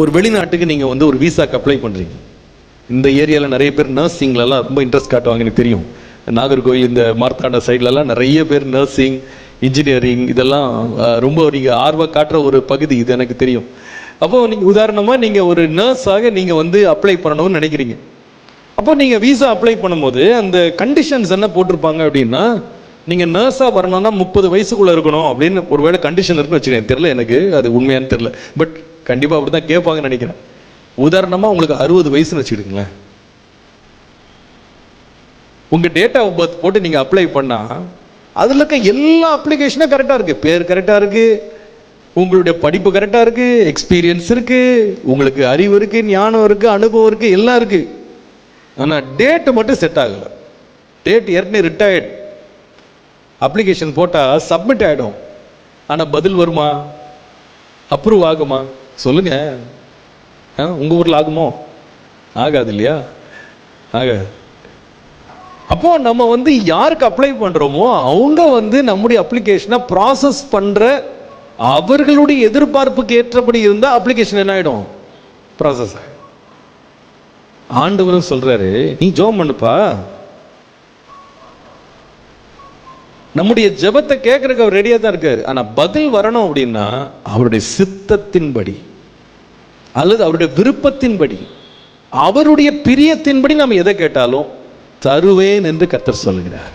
ஒரு வெளிநாட்டுக்கு நீங்கள் வந்து ஒரு விசாக்கு அப்ளை பண்ணுறீங்க. இந்த ஏரியாவில் நிறைய பேர் நர்சிங்லலாம் ரொம்ப இன்ட்ரெஸ்ட் காட்டுவாங்க, எனக்கு தெரியும். நாகர்கோவில் இந்த மார்த்தாண்ட சைட்லலாம் நிறைய பேர் நர்சிங், இன்ஜினியரிங் இதெல்லாம் ரொம்ப நீங்கள் ஆர்வம் காட்டுற ஒரு பகுதி இது, எனக்கு தெரியும். அப்போது நீங்கள் உதாரணமாக நீங்கள் ஒரு நர்ஸாக நீங்கள் வந்து அப்ளை பண்ணணும்னு நினைக்கிறீங்க. அப்போ நீங்கள் விசா அப்ளை பண்ணும்போது அந்த கண்டிஷன்ஸ் என்ன போட்டிருப்பாங்க அப்படின்னா, நீங்கள் நர்ஸாக வரணும்னா 30 வயசுக்குள்ளே இருக்கணும் அப்படின்னு ஒருவேளை கண்டிஷன் இருக்குன்னு வச்சுக்கேன். தெரியல எனக்கு அது உண்மையானு தெரியல, பட் கண்டிப்பாக அப்படி தான் கேட்பாங்கன்னு நினைக்கிறேன். உதாரணமாக உங்களுக்கு 60 வயசுன்னு வச்சுக்கிடுங்களேன். உங்கள் டேட் ஆஃப் பர்த் போட்டு நீங்கள் அப்ளை பண்ணால் அதில் இருக்க எல்லா அப்ளிகேஷனும் கரெக்டாக இருக்குது. பேர் கரெக்டாக இருக்குது, உங்களுடைய படிப்பு கரெக்டாக இருக்குது, எக்ஸ்பீரியன்ஸ் இருக்குது, உங்களுக்கு அறிவு இருக்குது, ஞானம் இருக்குது, அனுபவம் இருக்குது, எல்லாம் இருக்குது. ஆனால் டேட்டு மட்டும் செட் ஆகலை. டேட் ஏற்கனவே ரிட்டையர்ட். அப்ளிகேஷன் போட்டால் சப்மிட் ஆகிடும், ஆனால் பதில் வருமா, அப்ரூவ் ஆகுமா சொல்லுங்க? உங்கள் ஊரில் ஆகுமோ? ஆகாது இல்லையா? ஆகாது. அப்போ நம்ம வந்து யாருக்கு அப்ளை பண்றோமோ அவங்க வந்து நம்முடைய அப்ளிகேஷனை ப்ராசஸ் பண்ற அவர்களுடைய எதிர்பார்ப்புக்கு ஏற்றபடி இருந்தா அப்ளிகேஷன் என்ன ஆயிடும்? ப்ராசஸ் ஆயிடும். ஆண்டவரும் சொல்றாரு, நீ ஜெபம் பண்ணுப்பா. நம்முடைய ஜெபத்தை கேட்கறதுக்கு அவர் ரெடியா தான் இருக்காரு. ஆனா பதில் வரணும் அப்படின்னா அவருடைய சித்தத்தின்படி அல்லது அவருடைய விருப்பத்தின்படி அவருடைய பிரியத்தின்படி நம்ம எதை கேட்டாலும் தருவேன் என்று கர்த்தர் சொல்கிறார்.